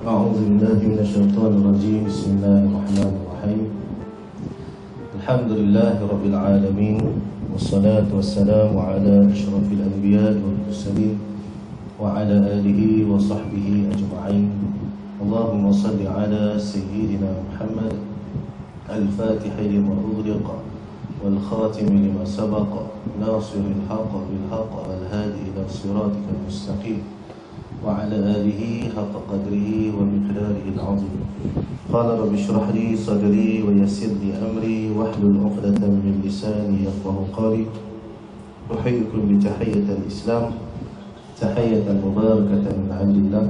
أعوذ بالله من الشيطان الرجيم. بسم الله الرحمن الرحيم. الحمد لله رب العالمين، والصلاة والسلام على أشرف الأنبياء والمرسلين وعلى آله وصحبه أجمعين. اللهم صل على سيدنا محمد الفاتح لما أغلق والخاتم لما سبق ناصر الحق بالحق والهادي إلى صراطك المستقيم وعلى آله حق قدره ومقداره العظيم. قال رب اشرح لي صدري ويسر لي أمري واحلل عقدة من لساني يفقهوا قولي. أحييكم بتحية الإسلام، تحية مباركة من عند الله،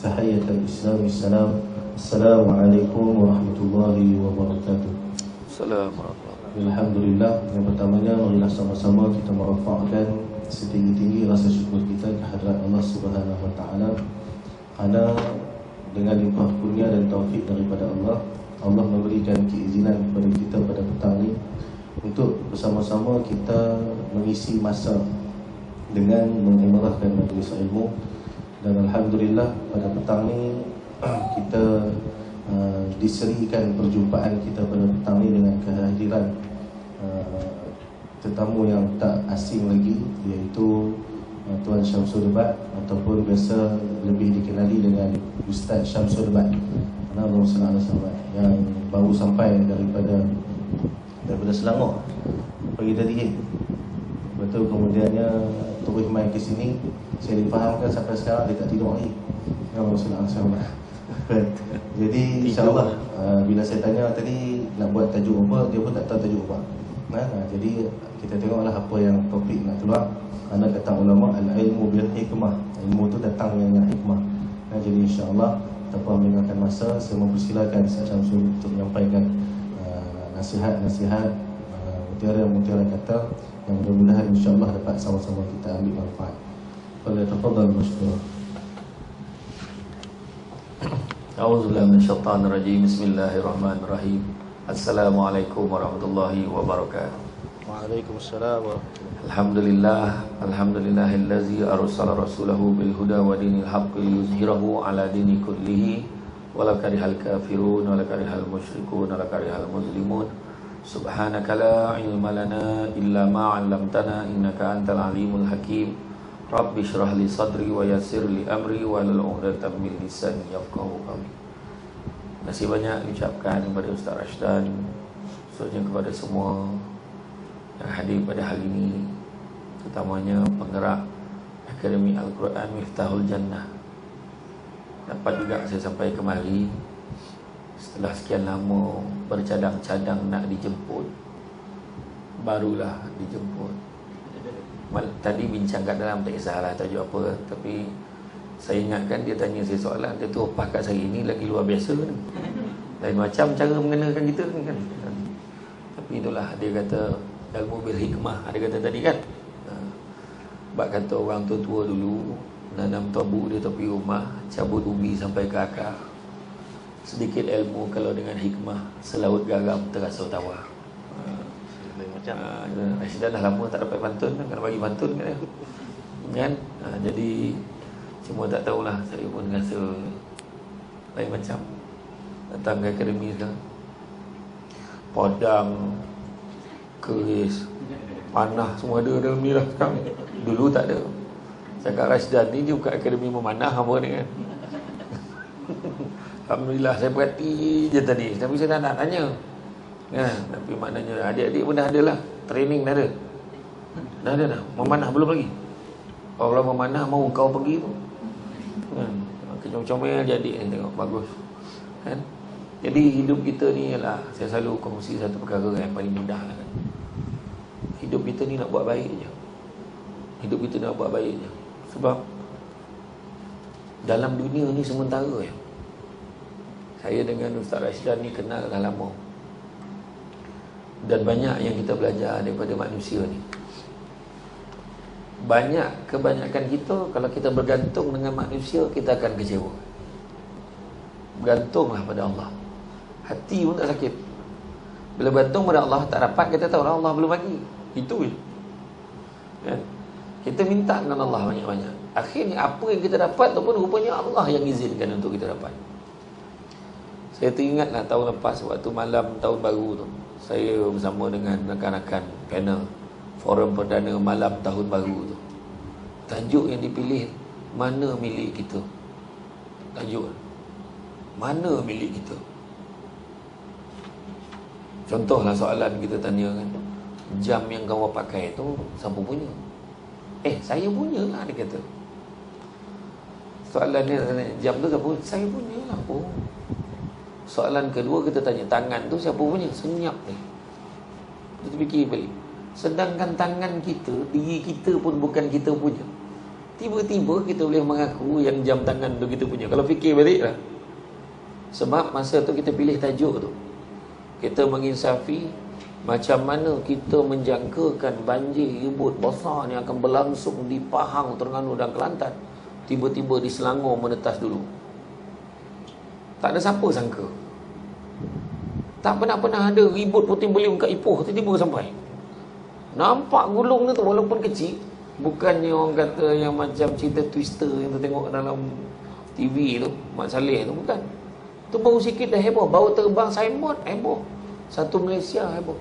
تحية الإسلام السلام. السلام عليكم ورحمة الله وبركاته. Alhamdulillah, yang pertamanya marilah sama-sama kita merafakkan setinggi-tinggi rasa syukur kita kehadrat Allah Subhanahu Wa Taala, kerana dengan limpah kurnia dan taufik daripada Allah, Allah memberikan keizinan kepada kita pada petang ini untuk bersama-sama kita mengisi masa dengan mengimarahkan majlis ilmu. Dan Alhamdulillah pada petang ini kita diserikan perjumpaan kita pada petang ini dengan kehadiran tetamu yang tak asing lagi, iaitu Tuan Syamsul Bat, ataupun biasa lebih dikenali dengan Ustaz Syamsul Bat, yang baru sampai daripada Selangor pagi tadi. Betul, kemudiannya terus main ke sini. Saya difahamkan sampai sekarang dia tak tidur lagi. Jadi insyaAllah bila saya tanya tadi nak buat tajuk apa, dia pun tak tahu tajuk apa. Jadi kita tengoklah apa yang topik nak keluar. Kerana kata ulama, al-ilmu bil hikmah, ilmu tu datang dengan hikmah. Jadi insyaAllah tanpa meninggalkan masa, saya mempersilakan Ustaz Syamsul untuk menyampaikan nasihat-nasihat, mutiara-mutiara kata yang mudah-mudahan insyaAllah dapat sama-sama kita ambil manfaat. Tafadhal masykur. A'udzubillahi minasyaitonir rajim. Bismillahirrahmanirrahim. Assalamualaikum warahmatullahi wabarakatuh. Waalaikumsalam. Alhamdulillah, alhamdulillahillazi arsala rasulahu bil huda wa dinil haqqi liyuzhirahu ala dini kullihi walau karihal kafirun walau karihal musyrikun walau karihal muslimun. Subhanaka la ilma lana illa ma 'allamtana innaka antal alimul hakim. Rabbi shrah li sadri wa yassir li amri wa hlul 'uqdatam min lisani yafqahu qawli. Terima kasih banyak diucapkan kepada Ustaz Rashdan, khususnya kepada semua yang hadir pada hari ini, terutamanya penggerak Akademi Al-Quran Miftahul Jannah. Dapat juga saya sampai kemari setelah sekian lama bercadang-cadang nak dijemput, barulah dijemput. Tadi bincang kat dalam, tak kisahlah tajuk apa, tapi saya ingatkan dia tanya saya soalan, dia tu kat saya ini lagi luar biasa ni. Lain macam cara mengenalkan kita ni kan. Tapi itulah dia kata ilmu bil hikmah, ada kata tadi kan. Bak kata orang tua-tua dulu nanam tabu di tepi rumah, cabut ubi sampai ke akar. Sedikit ilmu kalau dengan hikmah, selaut garam terasa tawar. Rashdan dah lama tak dapat pantun, kena bagi pantun kan. Jadi cuma tak tahulah, saya pun rasa lain macam datang ke akademi sekarang. Padang, keris, panah semua ada dalam ni lah sekarang. Dulu tak ada. Cakap Rashdan ni dia bukan akademi memanah apa ni kan. Alhamdulillah saya perhati je tadi, tapi saya tak nak tanya tapi maknanya adik-adik pun dah ada lah, training dah ada. Dah ada dah, memanah belum lagi. Kalau memanah mau kau pergi tu comel-comel jadi ni, tengok bagus kan. Jadi hidup kita ni ialah, saya selalu kongsi satu perkara yang paling mudah lah kan. Hidup kita ni nak buat baik je. Hidup kita nak buat baik je. Sebab dalam dunia ni sementara ya. Saya dengan Ustaz Rashdan ni kenal dah lama, dan banyak yang kita belajar daripada manusia ni. Kebanyakan kita, kalau kita bergantung dengan manusia, kita akan kecewa. Bergantunglah pada Allah, hati pun tak sakit. Bila bergantung pada Allah tak dapat, kita tahu Allah belum bagi. Itu je kan? Kita minta dengan Allah banyak-banyak. Akhirnya apa yang kita dapat tu pun rupanya Allah yang izinkan untuk kita dapat. Saya teringatlah tahun lepas, waktu malam tahun baru tu, saya bersama dengan rakan-rakan panel forum perdana malam tahun baru tu. Tajuk yang dipilih, mana milik kita? Tajuk mana milik kita? Contohlah soalan kita tanya kan, jam yang kau pakai tu siapa punya? Saya punya lah, dia kata. Soalan dia tanya, jam tu siapa? Saya punya lah. Oh. Soalan kedua kita tanya, tangan tu siapa punya? Senyap ni. Kita fikir balik. Sedangkan tangan kita, diri kita pun bukan kita punya. Tiba-tiba kita boleh mengaku yang jam tangan tu kita punya. Kalau fikir balik lah. Sebab masa tu kita pilih tajuk tu, kita menginsafi macam mana kita menjangkakan banjir ribut besar ni akan berlangsung di Pahang, Terengganu dan Kelantan. Tiba-tiba di Selangor menetas dulu. Tak ada siapa sangka. Tak pernah ada ribut puting beliung kat Ipoh, tiba-tiba sampai. Nampak gulung tu walaupun kecil. Bukannya orang kata yang macam cerita Twister yang kita tengok dalam TV tu, Mat Saleh tu, bukan. Tu baru sikit dah heboh. Baru terbang signboard, heboh. Satu Malaysia heboh.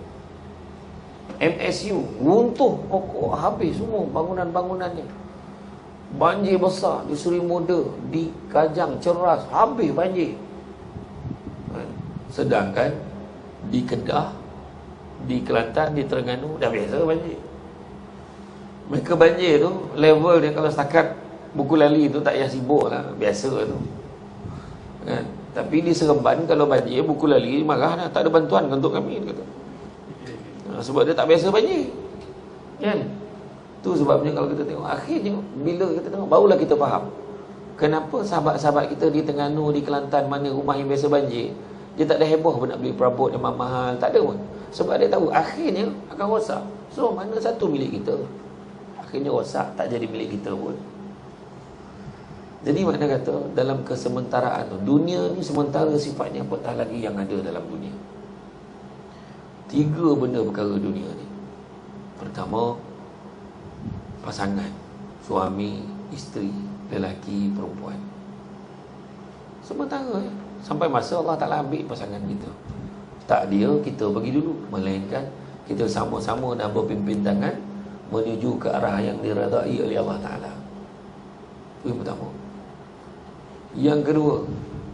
MSU runtuh, pokok habis semua bangunan-bangunannya. Banjir besar di Seri Muda, di Kajang, Ceras, habis banjir. Sedangkan di Kedah, di Kelantan, di Terengganu dah biasa banjir. Mereka banjir tu level dia kalau setakat buku lali tu tak payah sibuk lah, biasa tu kan. Tapi di Seremban kalau banjir buku lali marah dah, tak ada bantuan untuk kami, dia kata. Sebab dia tak biasa banjir kan. Tu sebabnya kalau kita tengok, akhirnya bila kita tengok, barulah kita faham kenapa sahabat-sahabat kita di Terengganu, di Kelantan, mana rumah yang biasa banjir, dia tak ada heboh pun nak beli perabot yang mahal, tak ada pun. Sebab dia tahu akhirnya akan rosak. So mana satu milik kita, akhirnya rosak, tak jadi milik kita pun. Jadi makna kata dalam kesementaraan tu, dunia ni sementara sifatnya, apatah lagi yang ada dalam dunia. 3 benda perkara dunia ni. Pertama, pasangan, suami, isteri, lelaki, perempuan. Sementara sampai masa Allah Ta'ala ambil pasangan kita. Tak dia kita bagi dulu, melainkan kita sama-sama dan berpimpin tangan menuju ke arah yang diredai oleh Allah Ta'ala. Itu yang pertama. Yang kedua,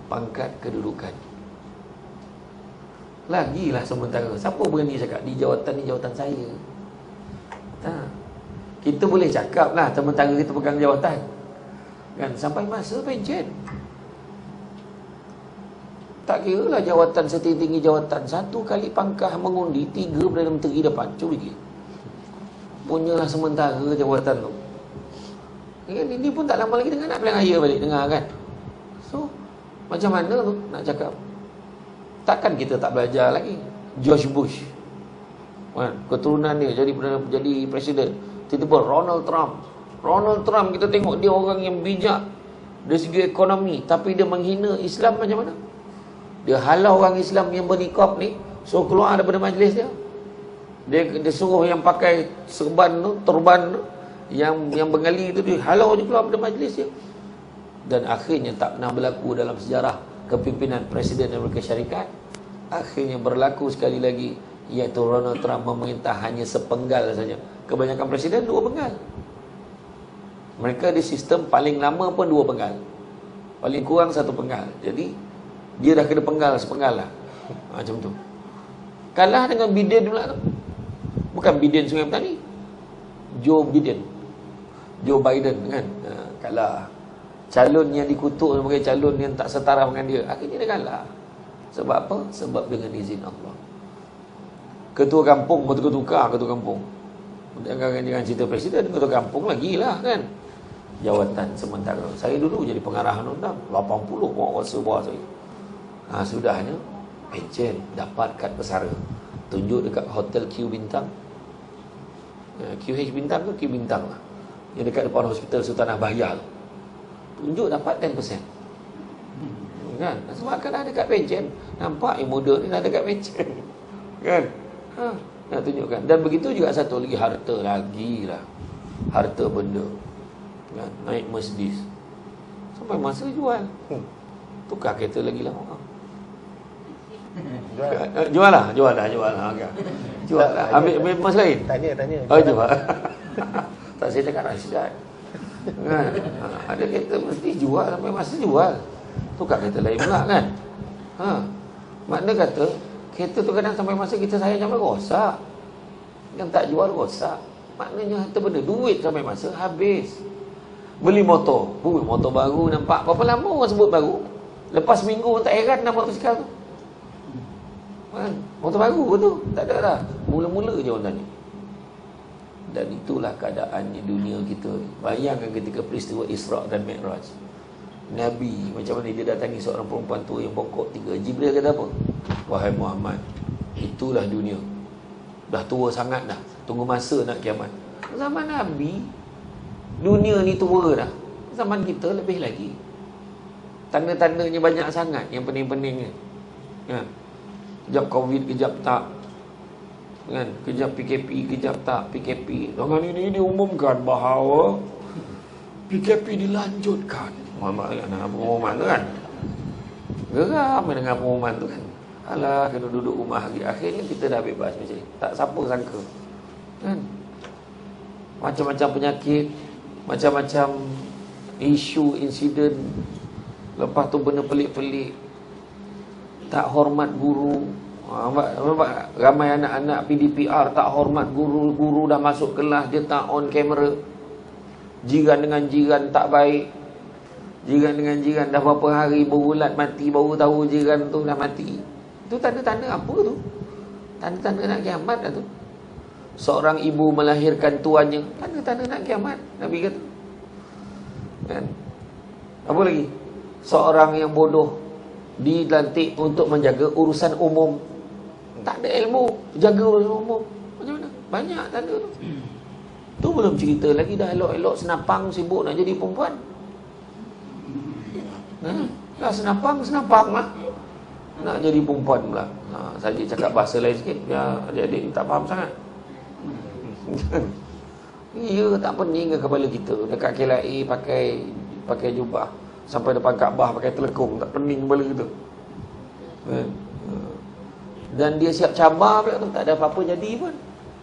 pangkat kedudukan. Lagilah sementara. Siapa berani cakap di jawatan saya? Tak. Kita boleh cakap lah sementara kita pegang jawatan kan, sampai masa pencen. Tak kira lah jawatan setinggi jawatan, 1 kali pangkah mengundi 3 Perdana Menteri depan. Cuba fikir. Punyalah sementara jawatan tu kan. Ini pun tak lama lagi dengar nak pilihan raya balik, dengar kan. So macam mana tu nak cakap? Takkan kita tak belajar lagi. George Bush kan, keturunan dia jadi presiden. Tiba-tiba Ronald Trump kita tengok dia orang yang bijak dari segi ekonomi, tapi dia menghina Islam macam mana? Dia halau orang Islam yang bernikab ni, suruh keluar daripada majlis dia. Dia suruh yang pakai serban tu, turban tu, yang bengali tu, dia halau je keluar daripada majlis dia. Dan akhirnya tak pernah berlaku dalam sejarah kepimpinan Presiden Amerika Syarikat. Akhirnya berlaku sekali lagi, iaitu Ronald Trump memerintah hanya sepenggal saja. Kebanyakan presiden 2 penggal. Mereka di sistem paling lama pun 2 penggal, paling kurang 1 penggal. Jadi dia dah kena sepenggal lah. Macam tu. Kalah dengan Biden pula tu. Bukan Biden Sungai Petani, Joe Biden kan. Kalah. Calon yang dikutuk sebagai calon yang tak setara dengan dia, akhirnya dia kalah. Sebab apa? Sebab dengan izin Allah. Ketua kampung bertukar-tukar ketua kampung. Jangan cerita presiden, ketua kampung lagi lah kan. Jawatan sementara. Saya dulu jadi pengarah undang 80 orang kuasa bawah saya. Sudahnya pencen dapat kad pesara, tunjuk dekat hotel Q Bintang, QH Bintang ke Q Bintang lah, yang dekat depan hospital Sultanah Bahia tu. Tunjuk dapat 10% kan. Sebab kan ada kat pencen, nampak yang muda ni ada kat pencen kan. Nak tunjukkan. Dan begitu juga satu lagi, harta lagi lah harta benda, kan? Naik Mercedes, sampai masa jual. Tukar kereta lagi lama. Jual lah. Okay. Jual lah. Ambil mas lain. Tanya. Oh, jual. Tak, saya cakap nasihat. Kan? Ada kereta mesti jual sampai masa jual. Tukar kereta lain pula kan. Makna kata kereta tu kadang sampai masa kita sayang sampai rosak. Yang tak jual rosak. Maknanya harta benda, duit sampai masa habis. Beli motor. Motor baru nampak. Berapa lama orang sebut baru? Lepas seminggu tak heran nak motosikal tu. Kan? Motor baru tu. Tak ada dah. Mula-mula je orang tanya. Dan itulah keadaannya dunia kita. Bayangkan ketika peristiwa Isra' dan Mi'raj. Nabi, macam mana dia datangi seorang perempuan tua yang bongkok 3. Jibril kata apa? Wahai Muhammad, itulah dunia. Dah tua sangat dah. Tunggu masa nak kiamat. Zaman Nabi, dunia ni tua dah. Zaman kita lebih lagi. Tanda-tandanya banyak sangat yang pening-peningnya. Kan? Kejap Covid, kejap tak. Kan? Kejap PKP, kejap tak PKP. Dengan ini diumumkan bahawa PKP dilanjutkan. Muhammad dengan pengumuman tu kan. Geram dengan pengumuman tu kan. Alah, kena duduk rumah lagi. Akhirnya kita dah bebas macam ni. Tak siapa sangka. Kan? Macam-macam penyakit, macam-macam isu, insiden. Lepas tu benda pelik-pelik. Tak hormat guru. Ramai anak-anak PDPR tak hormat guru. Guru dah masuk kelas, dia tak on kamera. Jiran dengan jiran tak baik. Jiran dengan jiran dah berapa hari berulat mati, baru tahu jiran tu dah mati. Itu tanda-tanda apa tu? Tanda-tanda nak kiamat dah tu. Seorang ibu melahirkan tuannya, tanda-tanda nak kiamat, Nabi kata. Kan? Apa lagi? Seorang yang bodoh dilantik untuk menjaga urusan umum. Tak ada ilmu, jaga urusan umum. Macam mana? Banyak tanda tu. Tu belum cerita lagi dah elok-elok senapang sibuk nak jadi perempuan. Dah senapang lah. Nak jadi perempuan pula. Saya cakap bahasa lain sikit biar adik-adik tak faham sangat. Ya, tak pening ke kepala kita. Dekat KLIA pakai jubah, sampai depan Kaabah pakai telekung, tak pening kepala kita. Dan dia siap cabar pula tu, tak ada apa-apa jadi pun.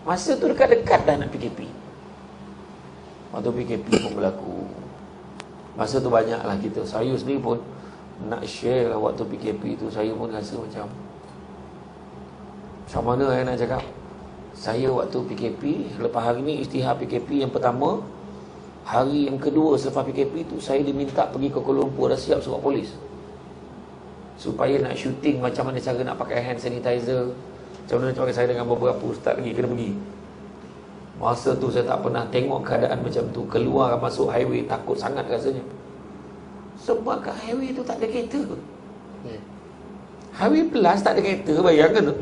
Masa tu dekat-dekat dah nak PKP. Waktu PKP pun berlaku. Masa tu banyaklah kita. Saya sendiri pun nak share lah waktu PKP tu. Saya pun rasa macam mana saya nak cakap. Saya waktu PKP, lepas hari ni istihar PKP yang pertama, hari yang kedua selepas PKP tu, saya diminta pergi ke Kuala Lumpur, dah siap surat polis. Supaya nak syuting macam mana cara nak pakai hand sanitizer, macam mana cara saya dengan beberapa ustaz lagi kena pergi. Masa tu saya tak pernah tengok keadaan macam tu. Keluar masuk highway, takut sangat rasanya. Sebab kat highway tu tak ada kereta. Highway plus tak ada kereta, bayangkan tu.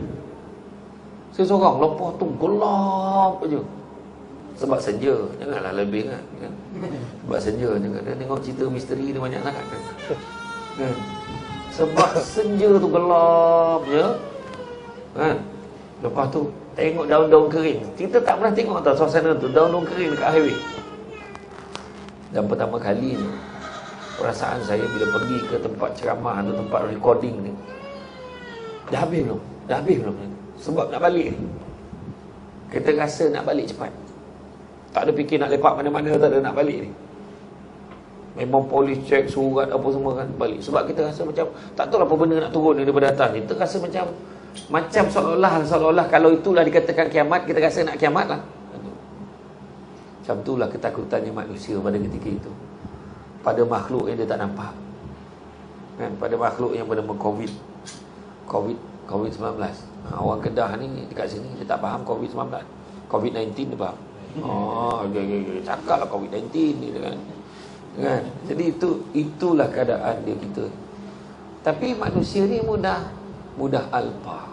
Saya seorang lepas tu gelap je. Sebab senja, janganlah lebih kan. Sebab senja, jangan dia tengok cerita misteri dia banyak sangat kan. Sebab senja tu gelap je kan. Lepas tu tengok daun-daun kering. Kita tak pernah tengok tau suasana tu, daun-daun kering dekat highway. Dan pertama kali ni perasaan saya bila pergi ke tempat ceramah atau tempat recording ni, dah habis belum? Sebab nak balik ni, kita rasa nak balik cepat. Tak ada fikir nak lepak mana-mana, tak ada nak balik ni. Memang polis cek surat apa semua kan, balik. Sebab kita rasa macam tak tahu apa benda nak turun daripada atas ni. Kita rasa macam seolah-olah kalau itulah dikatakan kiamat, kita rasa nak kiamat lah. Macam itulah ketakutannya manusia pada ketika itu. Pada makhluk yang dia tak nampak kan? Pada makhluk yang bernama COVID-19. Orang Kedah ni dekat sini dia tak faham COVID-19. COVID-19 dia faham. Dia cakap lah COVID-19 ni kan. Jadi itulah keadaan dia kita. Tapi manusia ni mudah alpa.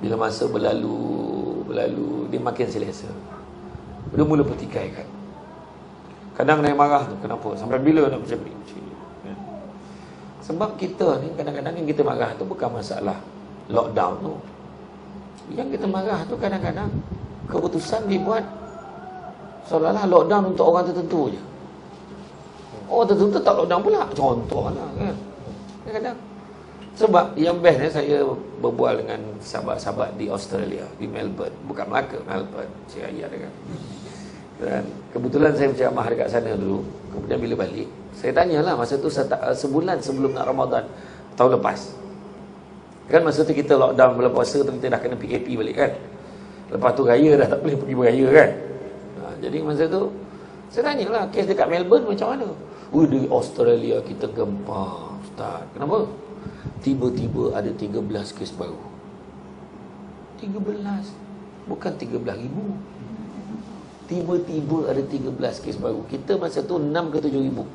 Bila masa berlalu dia makin selesa. Dia mula pertikaikan. Kadang dia marah tu, kenapa? Sampai bila nak macam ni? Sebab kita ni kadang-kadang yang kita marah tu bukan masalah lockdown tu. Yang kita marah tu kadang-kadang keputusan dibuat Seolah-olah lockdown untuk orang tertentu je. Orang tertentu tak lockdown pula. Contohlah kan. Kadang-kadang. Sebab yang best ni saya berbual dengan sahabat-sahabat di Australia, di Melbourne. Bukan Melaka, Melbourne. Saya ayat kan. Dan kebetulan saya berceramah dekat sana dulu. Kemudian bila balik, saya tanyalah masa tu sebulan sebelum nak Ramadan tahun lepas. Kan masa tu kita lockdown bulan puasa tu kita dah kena PKP balik kan. Lepas tu raya dah tak boleh pergi beraya kan. Jadi masa tu saya tanyalah kes dekat Melbourne macam mana. Di Australia kita gempar Ustaz. Kenapa? Tiba-tiba ada 13 kes baru. 13. Bukan 13,000. Tiba-tiba ada 13 kes baru. Kita masa tu 6 ke 7,000.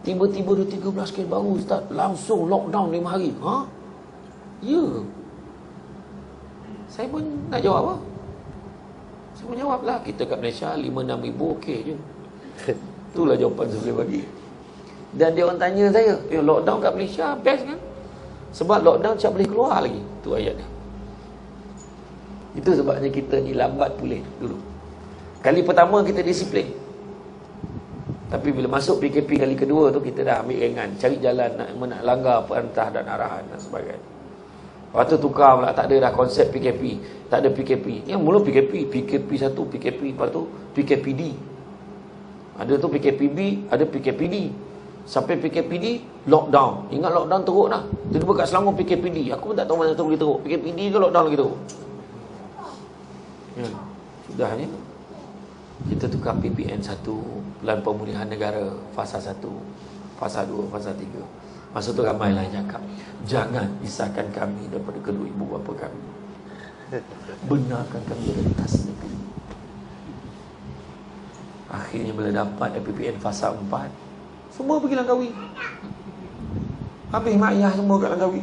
Tiba-tiba ada 13 kes baru Ustaz. Langsung lockdown 5 hari. Ha? Ya. Saya pun nak jawab apa? Saya pun jawab lah. Kita kat Malaysia 5-6 ribu okey je. Itulah jawapan saya boleh bagi. Dan dia orang tanya saya, lockdown kat Malaysia best kan? Sebab lockdown tak boleh keluar lagi. Itu ayat dia. Itu sebabnya kita ni lambat pulih dulu. Kali pertama kita disiplin. Tapi bila masuk PKP kali kedua tu kita dah ambil ringan, cari jalan nak langgar perintah dan arahan dan sebagainya. Lepas tu tukar pula, tak ada dah konsep PKP. Tak ada PKP. Yang mula PKP 1, PKP, lepas tu PKPD. Ada tu PKPB, ada PKPD. Sampai PKPD, lockdown. Ingat lockdown teruk dah. Tiba-tiba kat Selangor PKPD. Aku pun tak tahu mana tu boleh teruk. PKPD ke lockdown lagi teruk. Sudahnya kita tukar PPN 1, Plan Pemulihan Negara fasa 1, fasa 2, fasa 3. Masa tu ramailah yang cakap, jangan pisahkan kami daripada kedua ibu bapa kami. Benarkan kami rentas negeri. Akhirnya bila dapat PPN fasa 4, semua pergi Langkawi. Habis mak ayah semua kat Langkawi.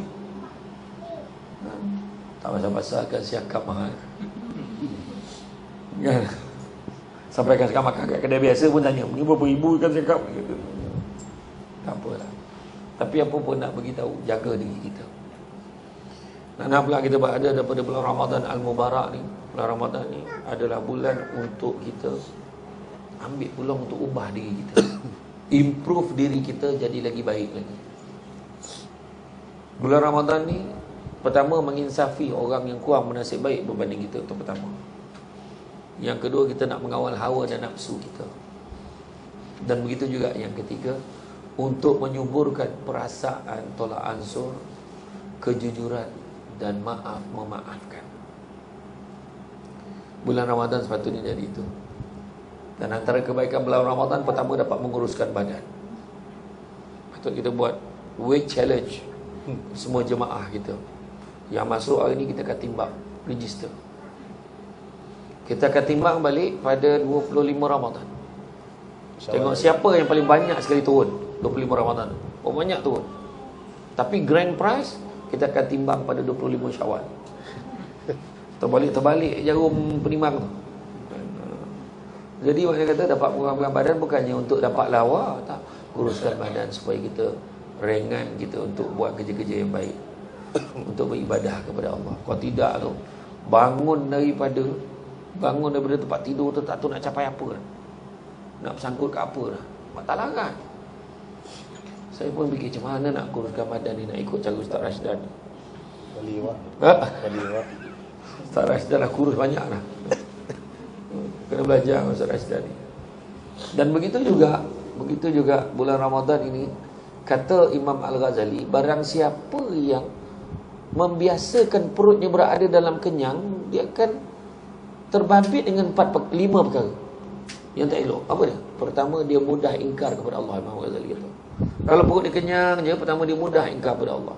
Tak pasal-pasal kan siakap mahal. Kan? Sampai kan sekarang makan kat kedai biasa pun tanya, ni berapa ribu ikan siakap? Tak apalah. Tapi apa pun nak beritahu, jaga diri kita. Nak pula kita berada daripada bulan Ramadan Al-Mubarak ni. Bulan Ramadan ni adalah bulan untuk kita ambil peluang untuk ubah diri kita. Improve diri kita jadi lagi baik lagi. Bulan Ramadan ni pertama menginsafi orang yang kurang bernasib baik berbanding kita. Itu pertama. Yang kedua, kita nak mengawal hawa dan nafsu kita. Dan begitu juga yang ketiga, untuk menyuburkan perasaan tolak ansur, kejujuran dan maaf memaafkan. Bulan Ramadan sepatutnya jadi itu. Dan antara kebaikan bulan Ramadan, pertama dapat menguruskan badan. Patut kita buat weight challenge. Semua jemaah kita yang masuk hari ni kita akan timbang, register. Kita akan timbang balik pada 25 Ramadan. Tengok siapa yang paling banyak sekali turun 25 Ramadan. Oh, banyak turun. Tapi grand prize kita akan timbang pada 25 Syawal. Terbalik jarum penimbang tu. Jadi maknanya kata dapat mengurangkan badan bukannya untuk dapat lawa, tak. Uruskan badan supaya kita ringan kita untuk buat kerja-kerja yang baik. Untuk beribadah kepada Allah. Kalau tidak tu, bangun daripada tempat tidur tu tak tahu nak capai apa dah. Nak bersangkut ke apa dah. Tak larat. Saya pun fikir macam mana nak kuruskan badan ni, nak ikut cara Ustaz Rashdan ni. Waliwah. Ustaz Rashdan dah kurus banyak dah. Kena belajar Ustaz Rashdan ni. Dan begitu juga bulan Ramadan ini, kata Imam Al-Ghazali, barang siapa yang membiasakan perutnya berada dalam kenyang, dia akan terbabit dengan 5 perkara yang tak elok. Apa dia? Pertama, dia mudah ingkar kepada Allah. Imam Ghazali kata, kalau perut dia kenyang je, pertama dia mudah ingkar kepada Allah.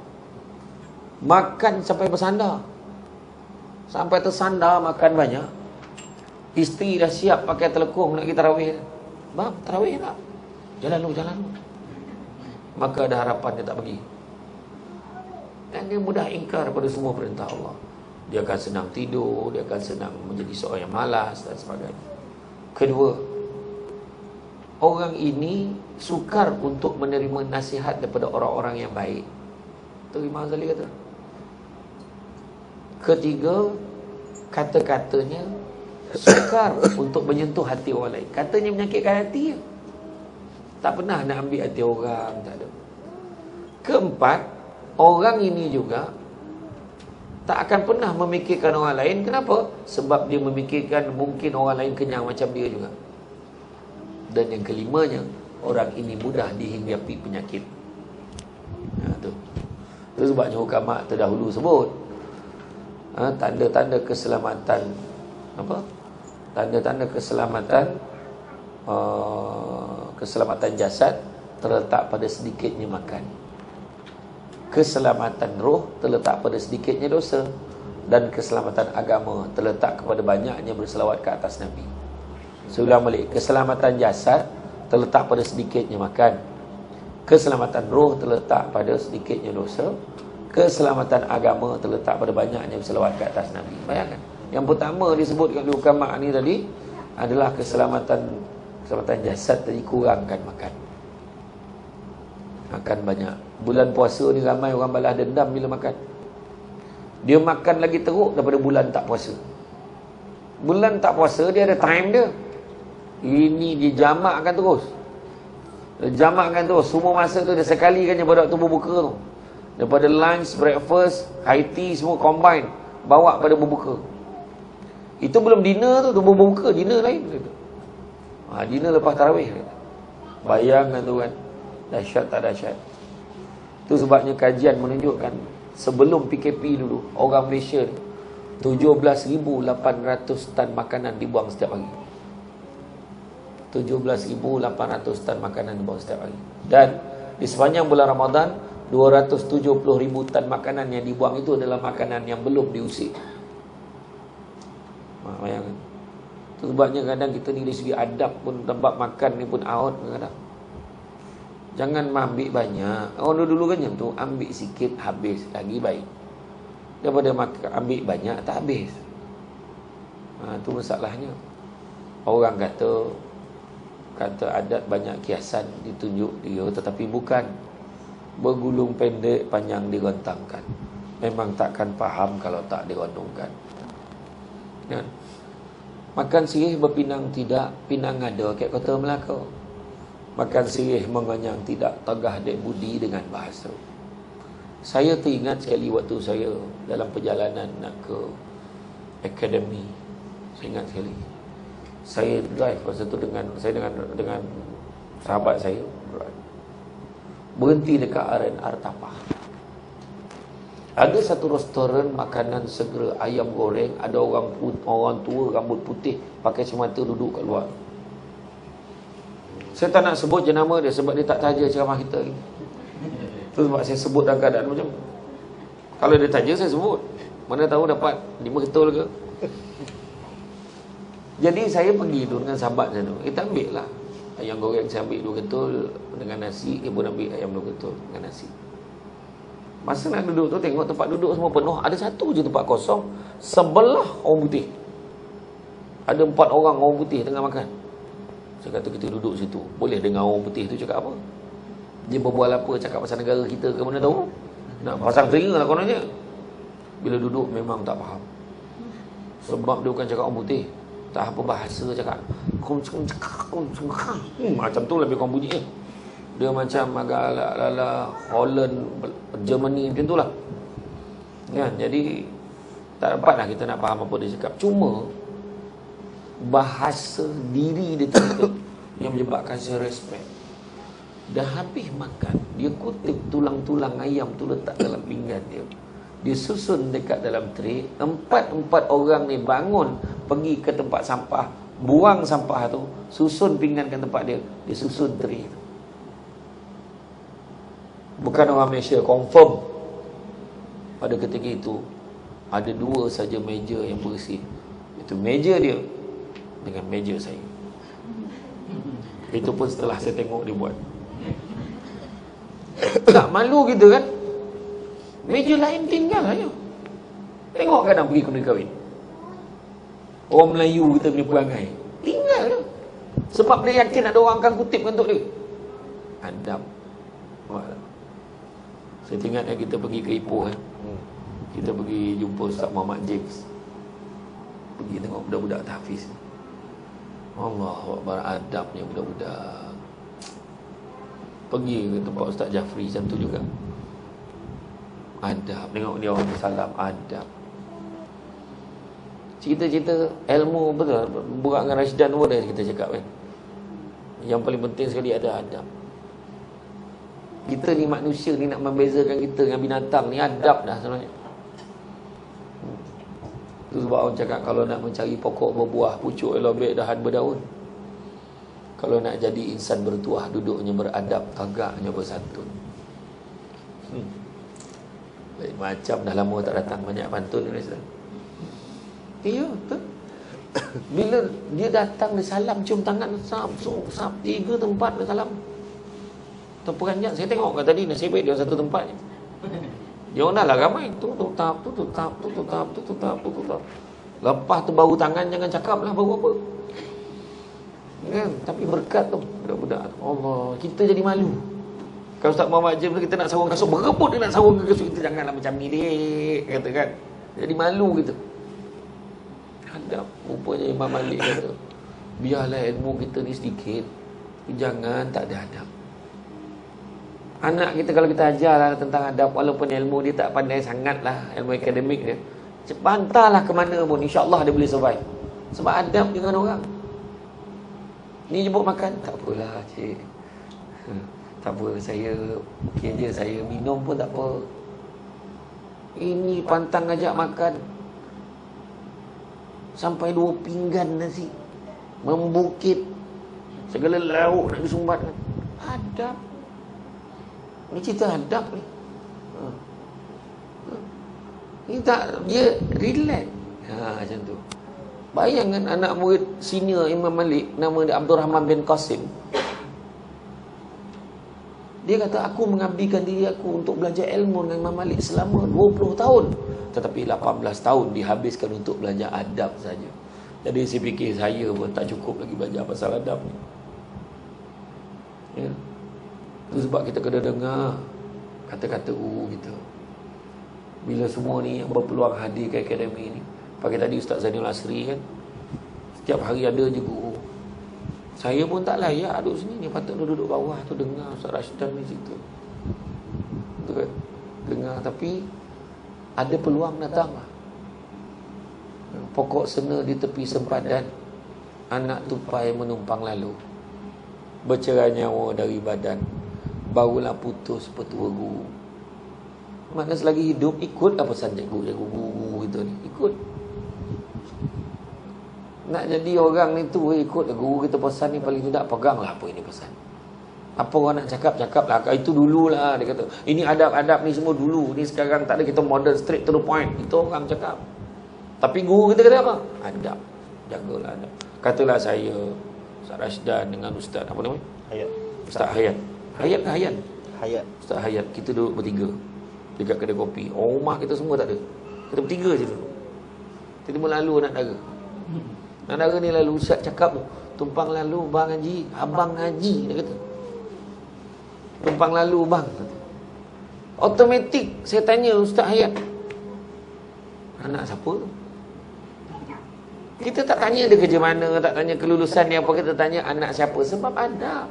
Makan sampai bersandar, sampai tersandar makan banyak. Isteri dah siap pakai telekung nak pergi tarawih. Bang, tarawih tak? Jalan lu. Maka ada harapan dia tak pergi. Dan dia mudah ingkar pada semua perintah Allah. Dia akan senang tidur, dia akan senang menjadi seorang yang malas dan sebagainya. Kedua, orang ini sukar untuk menerima nasihat daripada orang-orang yang baik. Itu Imam Ghazali kata. Ketiga, kata-katanya sukar untuk menyentuh hati orang lain. Katanya menyakitkan hati, tak pernah nak ambil hati orang, tak ada. Keempat, orang ini juga tak akan pernah memikirkan orang lain. Kenapa? Sebab dia memikirkan mungkin orang lain kenyang macam dia juga. Dan yang kelimanya, orang ini mudah dihinggapi penyakit. Tu sebabnya ulama terdahulu sebut tanda-tanda keselamatan tanda-tanda keselamatan jasad terletak pada sedikitnya makan. Keselamatan roh terletak pada sedikitnya dosa. Dan keselamatan agama terletak kepada banyaknya berselawat ke atas Nabi. Saya ulang balik. Keselamatan jasad terletak pada sedikitnya makan. Keselamatan roh terletak pada sedikitnya dosa. Keselamatan agama terletak pada banyaknya berselawat ke atas Nabi. Bayangkan. Yang pertama disebutkan di ulama ni tadi adalah keselamatan jasad tadi, kurangkan makan. Makan banyak. Bulan puasa ni ramai orang balas dendam bila makan. Dia makan lagi teruk daripada bulan tak puasa. Bulan tak puasa dia ada time dia. Ini dia jamakkan terus. Dia jamakkan terus. Semua masa tu dia sekali kan pada waktu berbuka tu. Daripada lunch, breakfast, high tea semua combine. Bawa pada berbuka. Itu belum dinner tu berbuka. Dinner lain. Dinner lepas tarawih. Bayangkan tu kan. Dahsyat tak dahsyat. Itu sebabnya kajian menunjukkan sebelum PKP dulu, orang Malaysia 17,800 tan makanan dibuang setiap hari. 17,800 tan makanan dibuang setiap hari. Dan di sepanjang bulan Ramadan 270,000 tan makanan yang dibuang itu adalah makanan yang belum diusik. Bayangkan. Itu sebabnya kadang kita ni dari segi adab pun, tempat makan ni pun out kadang. Jangan ambil banyak. Orang dulu kan macam tu, ambil sikit habis lagi baik. Daripada ambil banyak tak habis. Itu masalahnya. Orang kata adat banyak kiasan ditunjuk dia, tetapi bukan. Bergulung pendek panjang digontangkan. Memang takkan faham kalau tak dirondongkan. Kan? Makan sirih berpinang tidak, pinang ada kat kota Melaka. Makan sirih mengenyang tidak, tegah dek budi dengan bahasa. Saya teringat sekali waktu saya dalam perjalanan nak ke akademi. Saya ingat sekali. Saya drive masa tu dengan sahabat saya. Berhenti dekat R&R Tapah. Ada satu restoran makanan segera ayam goreng, ada orang tua rambut putih pakai semata duduk kat luar. Saya tak nak sebut jenama dia sebab dia tak taja ceramah kita ni. Itu sebab saya sebut dalam keadaan macam tu. Kalau dia taja saya sebut. Mana tahu dapat 5 ketul ke. Jadi saya pergi tu dengan sahabat saya tu. Kita ambil lah ayam goreng, saya ambil 2 ketul dengan nasi. Dia pun ambil ayam 2 ketul dengan nasi. Masa nak duduk tu tengok tempat duduk semua penuh. Ada satu je tempat kosong sebelah orang putih. Ada 4 orang putih tengah makan. Saya kata kita duduk situ. Boleh dengar orang putih tu cakap apa? Dia berbual apa, cakap pasal negara kita ke mana tahu? Nak pasang telinga lah kononnya. Bila duduk memang tak faham. Sebab dia bukan cakap orang putih. Tak apa bahasa cakap. Macam tu lebih kurang bunyi. Dia macam agak ala Holland, Germany macam tu lah. Kan? Jadi tak dapatlah kita nak faham apa dia cakap. Cuma bahasa diri dia tu yang menyebabkan saya respect. Dah habis makan, dia kutip tulang-tulang ayam tu letak dalam pinggan dia. Dia susun dekat dalam tray. Empat orang ni bangun pergi ke tempat sampah, buang sampah tu, susun pinggan ke tempat dia. Dia susun tray tu. Bukan orang Malaysia, confirm. Pada ketika itu ada 2 saja meja yang bersih. Itu meja dia dengan meja saya. Itu pun setelah saya tengok dia buat. Tak malu kita kan? Meja lain tinggal aja. Tengok kadang pergi kena kahwin. Orang Melayu kita punya perangai. Tinggal je. Sebab dia yakin ada orang akan kutip untuk dia. Adab. Saya ingat kita pergi ke Ipoh kan. Kita pergi jumpa Ustaz Muhammad James. Pergi tengok budak-budak tahfiz. Allah beradabnya budak-budak. Pergi ke tempat Ustaz Jafri macam tu juga. Adab. Tengok dia orang bersalam, adab. Cerita-cerita ilmu betul. Burak dengan Rashidan pun dah kita cakap kan. Yang paling penting sekali ada adab. Kita ni manusia ni nak membezakan kita dengan binatang ni adab dah sebenarnya. Itu sebab orang cakap kalau nak mencari pokok berbuah, pucuk elobek dahan berdaun. Kalau nak jadi insan bertuah, duduknya beradab, tagaknya bersantun. Lain macam dah lama tak datang banyak pantun ni Ustaz. Ya, betul. Bila dia datang dia salam, cium tangan, sap, 3 tempat dia salam. Terperanjat. Saya tengok kat tadi nasib baik dia satu tempat je. Dia orang dah lah ramai. Tutap. Lepas tu baru tangan jangan cakap lah baru apa. Kan? Tapi berkat tu budak-budak. Allah, kita jadi malu. Kalau Ustaz Muhammad Jim kita nak sarung kasut, berebut dia nak sarung kasut, kita janganlah macam ni dek, kata kan. Jadi malu kita. Adab. Rupanya Imam Malik kata, biarlah ilmu kita ni sedikit, jangan tak ada adab. Anak kita kalau kita ajarlah tentang adab, walaupun ilmu dia tak pandai sangat lah, ilmu akademik dia, hantarlah ke mana pun, insyaAllah dia boleh survive. Sebab adab dengan orang. Ni jemput makan, tak apalah cik, tak apa, saya okey je, saya minum pun tak apa. Ini pantang ajak makan sampai 2 pinggan nasi, membukit, segala lauk nak disumbatkan. Adab. Ni cerita adab ni. Ni tak, dia relax. Macam tu. Bayangkan anak murid senior Imam Malik, nama dia Abdul Rahman bin Qasim. Dia kata, aku mengabdikan diri aku untuk belajar ilmu dengan Imam Malik selama 20 tahun. Tetapi 18 tahun dihabiskan untuk belajar adab saja. Jadi saya fikir saya pun tak cukup lagi belajar pasal adab ni. Ya. Itu sebab kita kena dengar kata-kata guru kita. Bila semua ni yang berpeluang hadir ke akademi ni. Pagi tadi Ustaz Zainul Asri kan, setiap hari ada je guru. Saya pun tak layak duduk sini. Ni patut duduk bawah tu dengar Ustaz Rashidan ni situ. Betul kan? Dengar, tapi ada peluang datang lah. Pokok sena di tepi sempadan, anak tupai menumpang lalu, bercerai nyawa dari badan, barulah putus petua guru. Makna selagi hidup ikut apa pesan cikgu guru kita ni, ikut. Nak jadi orang ni tu ikut guru kita pesan ni, paling tidak peganglah apa ini pesan. Apa orang nak cakap lah. Itu dululah dia kata. Ini adab-adab ni semua dulu. Ni sekarang tak ada, kita modern, straight to the point. Itu orang cakap. Tapi guru kita kata apa? Adab. Jagalah adab. Katalah saya Ustaz Rashidan dengan Ustaz apa nama? Hayat. Ustaz Hayat. Hayat ke Hayat? Hayat. Ustaz Hayat. Kita duduk bertiga dekat kedai kopi. Orang rumah kita semua tak ada. Kita bertiga je dulu. Tiba-tiba lalu anak dara. Anak dara ni lalu Ustaz cakap tu, tumpang lalu bang Haji, abang Haji dia kata. Tumpang lalu bang. Automatik saya tanya Ustaz Hayat, anak siapa tu? Kita tak tanya dia kerja mana, tak tanya kelulusan dia apa, kita tanya anak siapa, sebab adab.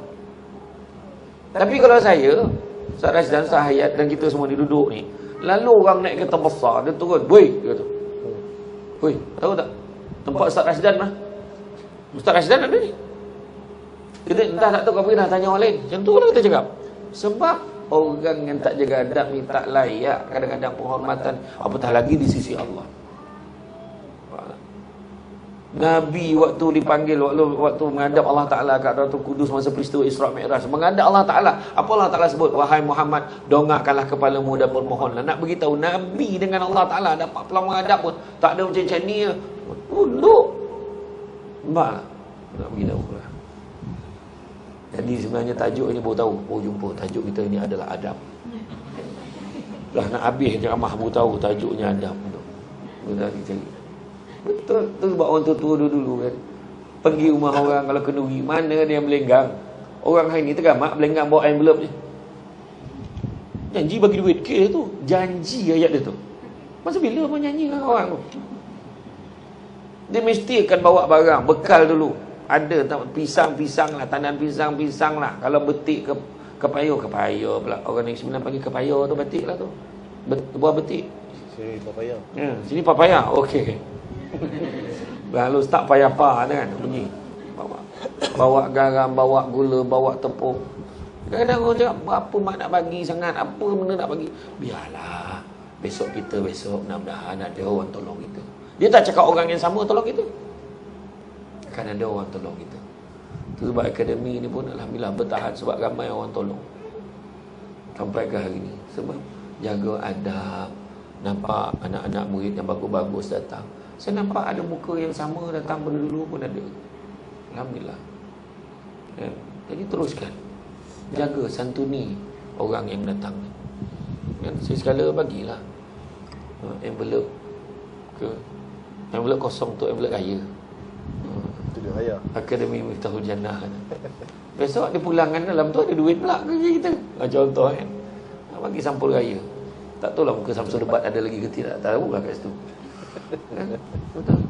Tapi kalau saya Ustaz Rashidan, Ustaz Hayat dan kita semua duduk ni, lalu orang naik kereta besar, dia turun, "Woi," dia kata. "Woi, tahu tak tempat Ustaz Rashidan mana?" Ustaz Rashidan ada ni. Kita entah tak tahu apa, dah tanya orang lain. Macam tu lah kita cakap. Sebab orang yang tak jaga adab ni tak layak kadang-kadang penghormatan, apatah lagi di sisi Allah. Nabi waktu dipanggil, waktu menghadap Allah Ta'ala kat Ratul Kudus masa peristiwa Isra' Mi'raj, menghadap Allah Ta'ala, apa Allah Ta'ala sebut? "Wahai Muhammad, dongakkanlah kepalamu dan bermohonlah." Nak beritahu Nabi dengan Allah Ta'ala dapat peluang menghadap pun tak ada macam ni. Duduk. Nampak? Nak beritahu lah. Jadi sebenarnya tajuknya baru tahu, baru jumpa tajuk kita ni adalah adab. Dah nak habis ceramah baru tahu tajuknya adab. Betul cari. Betul, tu sebab orang tua dulu kan, pergi rumah orang kalau kenduri, mana dia melenggang. Orang hari ni tergamak melenggang bawa envelope je. Janji bagi duit ke tu, janji ayat dia tu. Masa bila pun nyanyi dengan orang tu. Dia mesti akan bawa barang, bekal dulu. Ada pisang-pisang lah, tandan pisang-pisang lah. Kalau betik kepayur pula. Orang Negeri Sembilan panggil kepayur tu, batik lah tu. Buah betik. Sini papaya. Sini papaya. Okey. Lalu start payapa kan, pergi. Bawa garam, bawa gula, bawa tepung. Kadang-kadang orang cakap, apa mak nak bagi sangat, apa benda nak bagi. Biarlah, besok mudah-mudahan ada orang tolong kita. Dia tak cakap orang yang sama tolong kita, akan ada orang tolong kita. Itu sebab akademi ni pun alhamdulillah bertahan, sebab ramai orang tolong sampai ke hari ni. Sebab jaga adab. Nampak anak-anak murid yang bagus-bagus datang, saya nampak ada muka yang sama datang pada dulu pun ada. Alhamdulillah. Jadi teruskan jaga, santuni orang yang datang. Saya sekala bagilah envelope kosong tu, envelope raya. Itu dia raya. Akademi Miftahul Jannah. Besok dia pulangan dalam tu ada duit pula kerja kita. Contoh kan, bagi sampul raya. Tak tahulah muka Samsul Debat ada lagi ke tidak, tak tahu lah kat situ. Betul.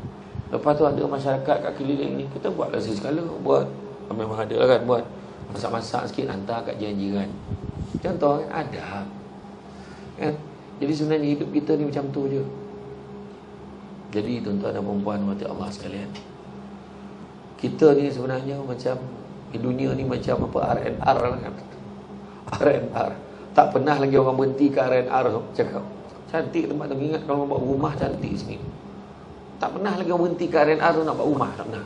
Lepas tu ada masyarakat kat keliling ni, kita buatlah sekala, buat memang ada lah kan, buat masak-masak sikit hantar kat jiran-jiran. Contoh kan, ada kan. Jadi sebenarnya hidup kita ni macam tu je. Jadi tuan-tuan dan puan-puan mati Allah sekalian, kita ni sebenarnya macam di dunia ni macam apa, R&R lah kan. R&R. Tak pernah lagi orang berhenti ke R&R cakap cantik tempat tu. Ingat kalau orang buat rumah cantik sini, tak pernah lagi orang berhenti ke R&R nak buat rumah, tak pernah.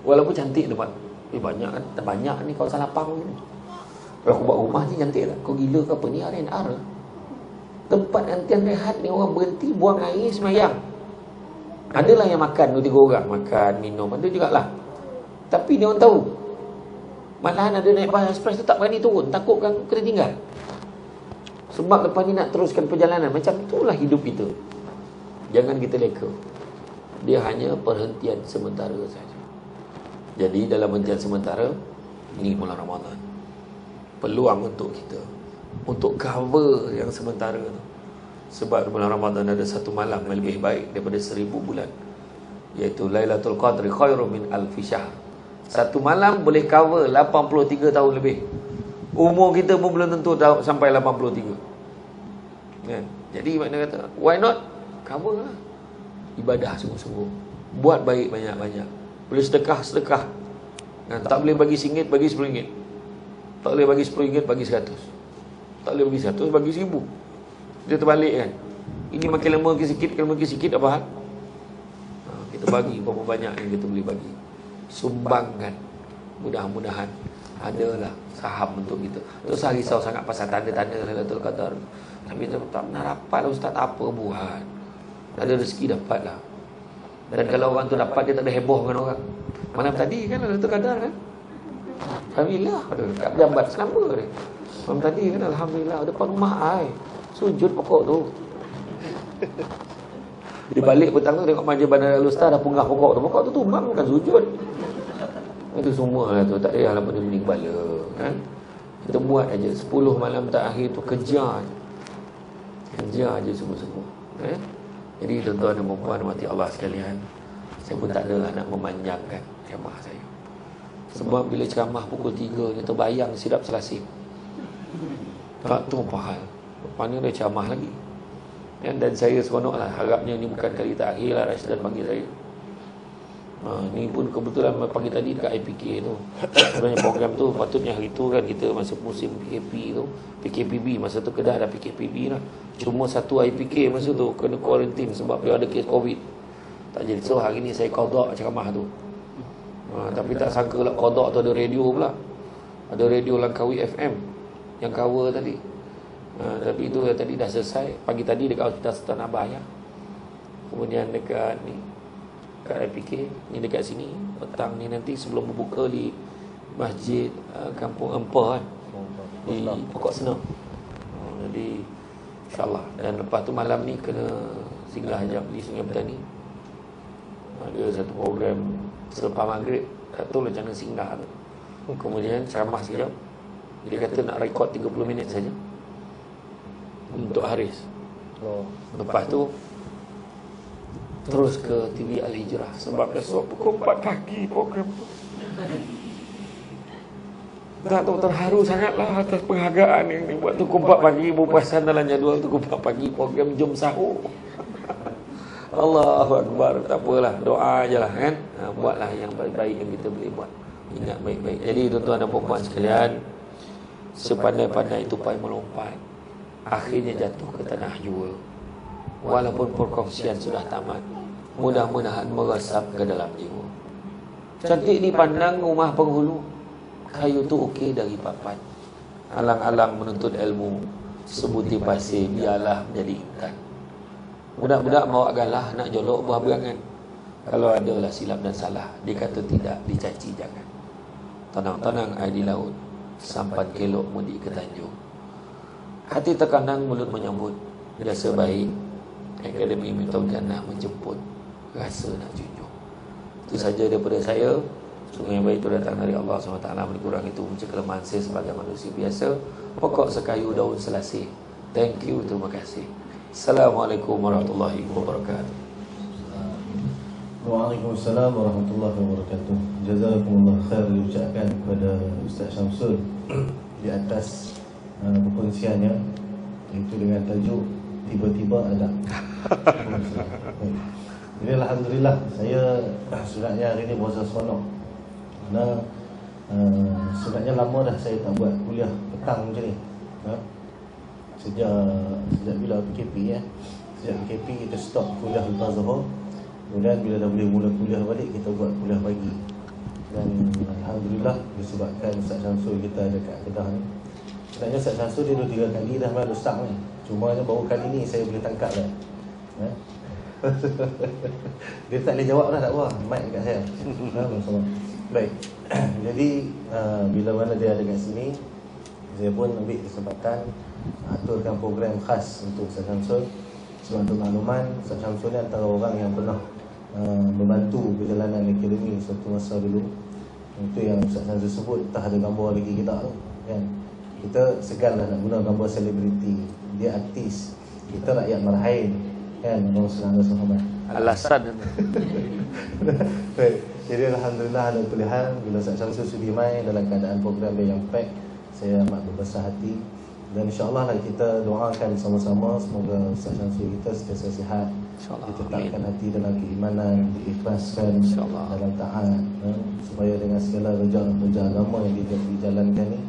Walaupun cantik tempat. Banyak kan, banyak ni kawasan lapang ni. Kalau aku buat rumah ni cantik tak? Kau gila ke apa ni? R&R. Tempat antian rehat ni orang berhenti buang air semayang. Adalah yang makan 2-3 orang, makan, minum, ada jugalah. Tapi dia orang tahu. Malahan ada naik bas express tu tak berani turun, takut kan kena tinggal. Sebab lepas ni nak teruskan perjalanan. Macam itulah hidup kita. Jangan kita leka. Dia hanya perhentian sementara saja. Jadi dalam perhentian sementara, ini bulan Ramadan, peluang untuk kita untuk cover yang sementara tu. Sebab bulan Ramadan ada satu malam yang lebih baik daripada 1000 bulan, iaitu Lailatul Qadri khairum min alfi syahr. Satu malam boleh cover 83 tahun lebih. Umur kita pun belum tentu sampai 83 kan? Jadi makna kata, why not cover lah. Ibadah sungguh-sungguh, buat baik banyak-banyak. Boleh sedekah kan? Tak boleh bagi RM1, bagi RM10. Tak boleh bagi RM10, bagi RM100. Tak boleh bagi RM100, bagi RM1000. Dia terbalik kan. Ini makin lama makin sikit apa hal? Kita bagi berapa banyak yang kita boleh bagi. Sumbangkan. Mudah-mudahan adalah saham untuk kita. Terus risau sangat pasal tanda-tanda Lailatul Qadar. Tapi tak pernah dapat lah ustaz, apa buat. Ada rezeki dapat lah. Dan kalau orang tu dapat, dia tak ada heboh dengan orang. Malam tadi kan Lailatul Qadar kan, alhamdulillah, kat Jambat Selamba ni. Malam tadi kan alhamdulillah, depan rumah ai sujud pokok tu. Di balik petang tu tengok Majlis Bandar Al-Ustaz dah punggah pokok tu. Pokok tu tumbang, bukan sujud. Itu semua lah tu, tak payahlah pening-pening kepala kan. Kita buat aja 10 malam terakhir tu, kejar aja sungguh-sungguh kan? Jadi tuan-tuan dan puan-puan mati Allah sekalian, saya pun tak ada nak memanjangkan ceramah saya. Sebab bila ceramah pukul 3 ni terbayang silap selasih. Tak tahu apa hal. Lepas ni dia ceramah lagi dan saya seronok lah. Harapnya ni bukan kali terakhir lah Rashdan panggil saya. Ni pun kebetulan pagi tadi dekat IPK tu. Sebenarnya program tu patutnya hari tu kan kita masuk musim PKP tu, PKPB. Masa tu Kedah ada PKPB lah. Cuma satu IPK masa tu kena kuarantin sebab dia ada kes COVID. Tak jadi. So hari ni saya qada ceramah tu. Tapi tak sangka lah qada tu ada radio pula. Ada radio Langkawi FM yang cover tadi. Tapi itu tadi dah selesai. Pagi tadi dekat Hospital Sultan Abah ya. Kemudian dekat ni kat IPK ni dekat sini. Petang ni nanti sebelum berbuka di Masjid Kampung Empah kan, di Pokok Senang. Jadi insyaAllah. Dan lepas tu malam ni kena singgah jap di Sungai Petani. Ada satu program selepas maghrib. Tak tahu macam mana singgah tu. Kemudian ceramah sekejap. Dia kata nak rekod 30 minit saja untuk Haris. Lepas tu terus ke TV Al-Hijrah sebab besok pukul 4 pagi program tu. Tak tahu, terharu sangatlah atas penghargaan yang dibuat. Pukul 4 pagi berpasan dalam jadual tu, pukul 4 pagi program Jom Sahur. Allahu Akbar. Tak apalah, doa je lah kan. Buatlah yang baik-baik yang kita boleh buat. Ingat baik-baik. Jadi tuan-tuan dan puan sekalian, sepandai-pandai tupai melompat, akhirnya jatuh ke tanah jua. Walaupun perkongsian sudah tamat, mudah-mudahan meresap ke dalam jiwa. Cantik dipandang rumah penghulu, kayu tu okey dari papan. Alang-alang menuntut ilmu, sebutir pasir biarlah menjadi intan. Budak-budak bawa galah nak jolok buah berangan. Kalau adalah silap dan salah, dikata tidak, dicaci jangan. Tenang-tenang air di laut, sampan kelok mudik ke Tanjung. Hati terkadang mulut menyambut, biasa baik, Akademi Miftaul Jannah menjemput, rasa nak junjung. Itu saja daripada saya. Sungguh yang baik itu datang dari Allah SWT. Berkurang itu punca kelemahan saya sebagai manusia biasa. Pokok sekayu daun selasih. Thank you, terima kasih. Assalamualaikum warahmatullahi wabarakatuh. Waalaikumsalam warahmatullahi wabarakatuh. Jazakumullah khair diucapkan kepada Ustaz Syamsul di atas perkongsiannya, itu dengan tajuk tiba-tiba ada. Jadi alhamdulillah, saya sebenarnya hari ini puasa seronok. Kerana sebenarnya lama dah saya tak buat kuliah petang macam ni. Sejak bila PKP sejak PKP kita stop kuliah lepas Zuhur. Kemudian bila dah boleh mula kuliah balik, kita buat kuliah pagi. Dan alhamdulillah disebabkan Ustaz Syamsul kita ada kat Kedah ni. Sebenarnya Ustaz Syamsul dia 2-3 kali dah main ustaz ni. Cuma baru kali ni saya boleh tangkap dah. Dia tak boleh jawab dah, tak apa, mic dekat saya. Baik. Jadi bila mana dia ada kat sini, saya pun ambil kesempatan aturkan program khas untuk Ustaz Syamsul. Sebab untuk makluman, Ustaz Syamsul ni antara orang yang pernah membantu perjalanan akademi suatu masa dulu. Itu yang Ustaz Syamsul sebut, tak ada gambar lagi kita tu kan. Kita segan lah nak guna gambar selebriti. Dia artis, kita rakyat marhain kan. Allah SWT Alasan. Baik. Jadi alhamdulillah ada pilihan. Bila Ustaz Syamsul sudi main dalam keadaan program dia yang pack, saya amat berbesar hati. Dan insyaAllah lah kita doakan sama-sama, semoga Ustaz Syamsul kita sentiasa sihat, ditetapkan hati dalam keimanan, diikhlaskan dalam taat, supaya dengan segala rejak agama yang dijalankan ni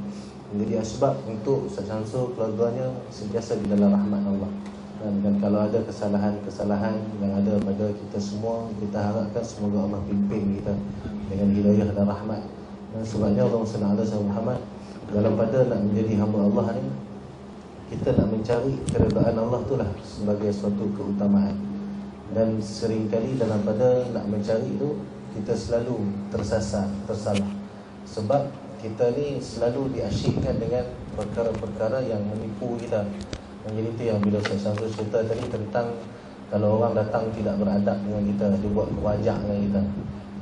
menjadi asbab untuk Ustaz Syamsul keluarganya sentiasa di dalam rahmat Allah. Dan kalau ada kesalahan-kesalahan yang ada pada kita semua, kita harapkan semoga Allah pimpin kita dengan hidayah dan rahmat. Dan sebabnya Allah SWT Muhammad dalam pada nak menjadi hamba Allah ni, kita nak mencari keredaan Allah tu lah sebagai suatu keutamaan. Dan seringkali dalam pada nak mencari itu, kita selalu tersasar, tersalah. Sebab kita ni selalu diasyikkan dengan perkara-perkara yang menipu kita. Jadi itu yang bila saya sanggup cerita tadi tentang kalau orang datang tidak beradab dengan kita, dia buat kewajak dengan kita.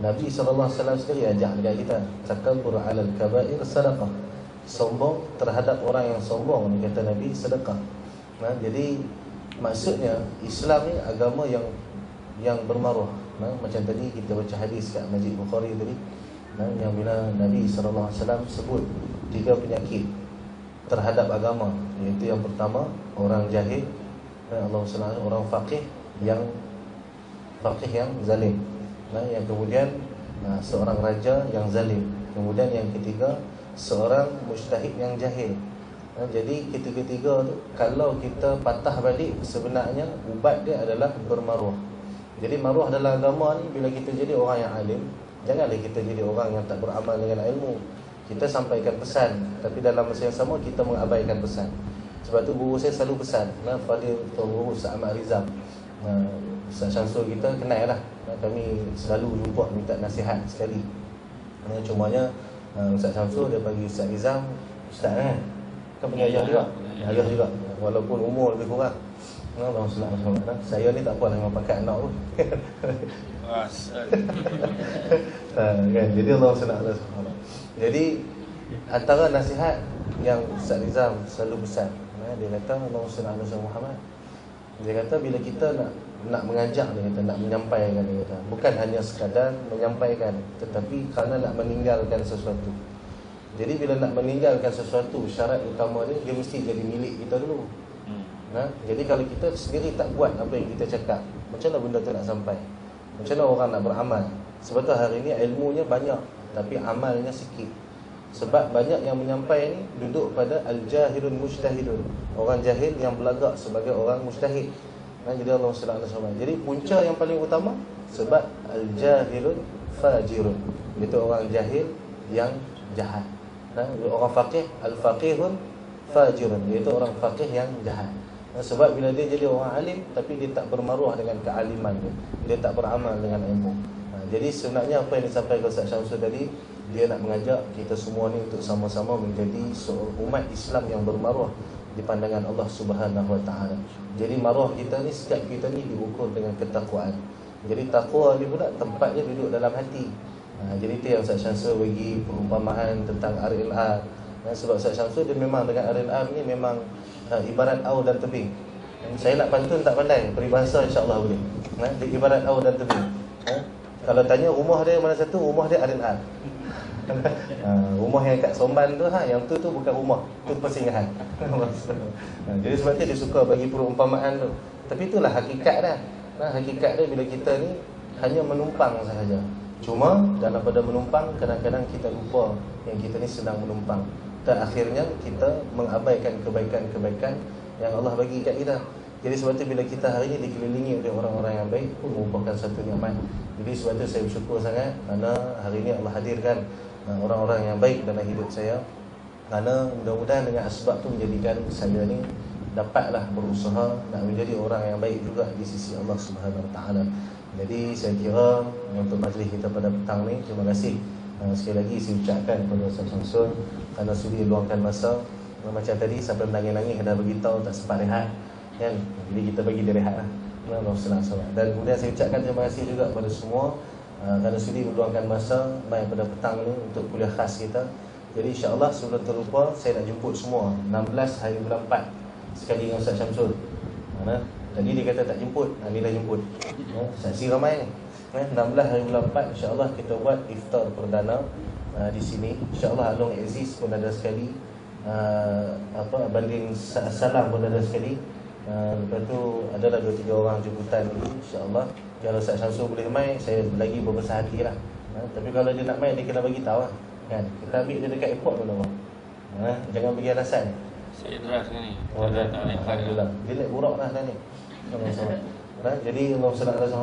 Nabi SAW sekali ajak dekat kita, takabur alal kabair sadaqah. Sombong terhadap orang yang sombong, ni kata Nabi, sedekah. Jadi maksudnya Islam ni agama yang bermaruah. Macam tadi kita baca hadis kat Masjid Bukhari tadi, yang bila Nabi SAW sebut 3 penyakit terhadap agama, iaitu yang pertama orang jahil, Allah SWT, orang faqih yang zalim, yang kemudian seorang raja yang zalim, kemudian yang ketiga seorang mujtahid yang jahil. Jadi ketiga-tiga tu kalau kita patah balik, sebenarnya ubat dia adalah bermaruah. Jadi maruah dalam agama ni, bila kita jadi orang yang alim, janganlah kita jadi orang yang tak beramal dengan ilmu. Kita sampaikan pesan, tapi dalam masa yang sama kita mengabaikan pesan. Sebab tu guru saya selalu pesan, Fadil Guru Ustaz Ahmad Rizam, Ustaz Syamsul kita kenal lah, kami selalu jumpa minta nasihat sekali. Cumanya Ustaz Syamsul dia panggil Ustaz Rizam Ustaz kan punya ayah juga. Ayah juga, walaupun umur lebih kurang. Allah SWT. Saya ni tak apa dengan pakai anak pun. Kan? Jadi Allah SWT. Jadi antara nasihat yang Ustaz Rizam selalu pesan, dia kata Allah SWT Muhammad, dia kata bila kita nak nak mengajak, dia kata, nak menyampaikan, dia kata. Bukan hanya sekadar menyampaikan, tetapi kerana nak meninggalkan sesuatu. Jadi bila nak meninggalkan sesuatu, syarat utama dia mesti jadi milik kita dulu. Jadi kalau kita sendiri tak buat apa yang kita cakap, macam mana benda tu nak sampai? Macam mana orang nak beramal? Sebab tu hari ni ilmunya banyak, tapi amalnya sikit. Sebab banyak yang menyampai ni duduk pada al-jahilun mujtahidun, orang jahil yang berlagak sebagai orang mujtahid. Jadi Allah SWT. Jadi punca yang paling utama sebab al-jahilun fajirun, itu orang jahil yang jahat. Orang faqih, al-faqihun fajirun, iaitu orang faqih yang jahat. Sebab bila dia jadi orang alim tapi dia tak bermaruah dengan kealiman dia tak beramal dengan ilmu. Jadi sebenarnya apa yang disampaikan Ustaz Syamsul tadi, dia nak mengajak kita semua ni untuk sama-sama menjadi seorang umat Islam yang bermaruah di pandangan Allah Subhanahu Wa Taala. Jadi maruah kita ni, sikap kita ni diukur dengan ketakwaan. Jadi takwa ni pula tempatnya duduk dalam hati. Jadi itu yang Ustaz Syamsul bagi perumpamaan tentang RLR. Sebab Ustaz Syamsul dia memang dengan RLR ni memang ibarat aur dan tebing. Saya nak pantun tak pandai, peribahasa insya-Allah boleh. Dia ibarat aur dan tebing. Kalau tanya rumah dia mana satu, rumah dia RLR. Rumah yang kat Somban tu, yang tu bukan rumah, tu persinggahan. Jadi sebab tu dia suka bagi perumpamaan tu. Tapi itulah hakikat dah. Hakikat dia bila kita ni hanya menumpang sahaja. Cuma dalam pada menumpang, kadang-kadang kita lupa yang kita ni sedang menumpang. Dan akhirnya kita mengabaikan kebaikan-kebaikan yang Allah bagi kat kita. Jadi sebab tu bila kita hari ini dikelilingi oleh orang-orang yang baik, pun merupakan satu nikmat. Jadi sebab tu saya bersyukur sangat kerana hari ini Allah hadirkan orang-orang yang baik dalam hidup saya. Kerana mudah-mudahan dengan sebab tu menjadikan saya ni dapatlah berusaha nak menjadi orang yang baik juga di sisi Allah Subhanahu Wa Taala. Jadi saya kira untuk majlis kita pada petang ni, terima kasih sekali lagi saya ucapkan kepada Ustaz Syamsul kerana sudi luangkan masa. Macam tadi sampai menangis-nangis dah beritahu tak sempat rehat kan. Jadi kita bagi dia rehat lah. Allah SWT. Dan kemudian saya ucapkan terima kasih juga kepada semua kerana sudi meluangkan masa baik pada petang ni untuk kuliah khas kita. Jadi insya-Allah sebelum terlupa saya nak jemput semua 16 hari bulan 4 sekali dengan Ustaz Syamsul. Tadi dia kata tak jemput, ni dah jemput. Saksi ramai ni. 16 hari bulan 4 insya-Allah kita buat iftar perdana di sini. Insya-Allah Along Aziz pun ada sekali. Banding Salam pun ada sekali. Lepas tu adalah 2-3 orang jemputan lagi insya-Allah. Kalau Ustaz Syamsul boleh mai, saya lagi berbesar hati lah. Tapi kalau dia nak mai, dia kena bagi tahu lah kan. Kita ambil dia dekat airport pun Allah. Jangan bagi alasan. Saya drive ni. Alhamdulillah. Dia naik burak lah tadi. Jadi Allah SWT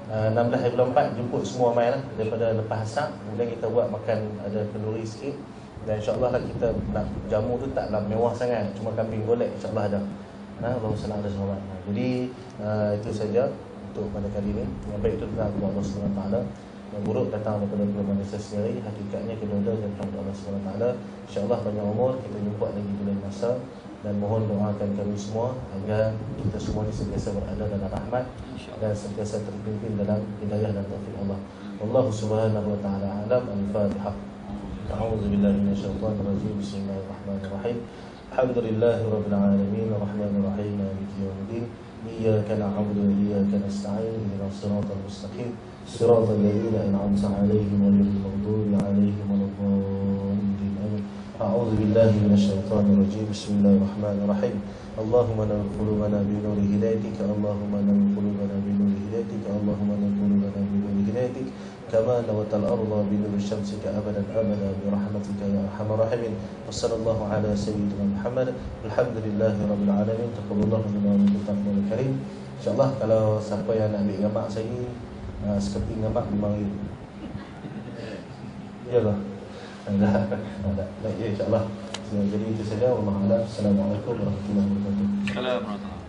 16 hari bulan 4 jemput semua mai lah daripada lepas asar. Kemudian kita buat makan, ada kenduri sikit. Dan insya-Allah lah kita nak jamu tu taklah mewah sangat, cuma kambing golek insya-Allah ada. Allah SWT. Jadi itu saja untuk pada kali ini. Yang baik itu datang dari Allah SWT, yang buruk datang daripada manusia sendiri. Hakikatnya kedua-dua datang dari Allah SWT. InsyaAllah banyak umur, kita jumpa lagi bulan masa. Dan mohon doakan kami semua agar kita semua sentiasa berada dalam rahmat dan sentiasa terpimpin dalam hidayah dan taufik Allah. Wallahu subhanahu wa ta'ala alam. Al-Fatihah. A'udzu billahi minasyaitonir rajim. Bismillahirrahmanirrahim. Alhamdulillahi rabbil alamin, arrahmanir rahim, maliki yaumiddin. Iyyaka na'budu wa iyyaka nasta'in. Ihdinas siratal mustaqim. Siratal ladzina an'amta 'alaihim ghairil maghdubi 'alaihim waladdallin. Amin. A'udzu billahi minasyaitonir rajim. Bismillahirrahmanirrahim. Allahumma nawwir qulubana bi nuri hidayatika. Allahumma nawwir qulubana bi nuri hidayatika. Allahumma nawwir qulubana bi nuri hidayatika. كما نوت الأرض بنور شمسك أبدا أبدا برحمتك يا أرحم الراحمين. وصلى الله على سيدنا محمد. الحمد لله رب العالمين. تقبل الله منا ومنكم تقبل الكريم. InsyaAllah kalau siapa yang nak ambil gambar saya, sekeping gambar RM5. Ya lah. Baik, insyaAllah. Jadi itu saja. Wallahualam. Assalamualaikum warahmatullahi wabarakatuh. Assalamualaikum.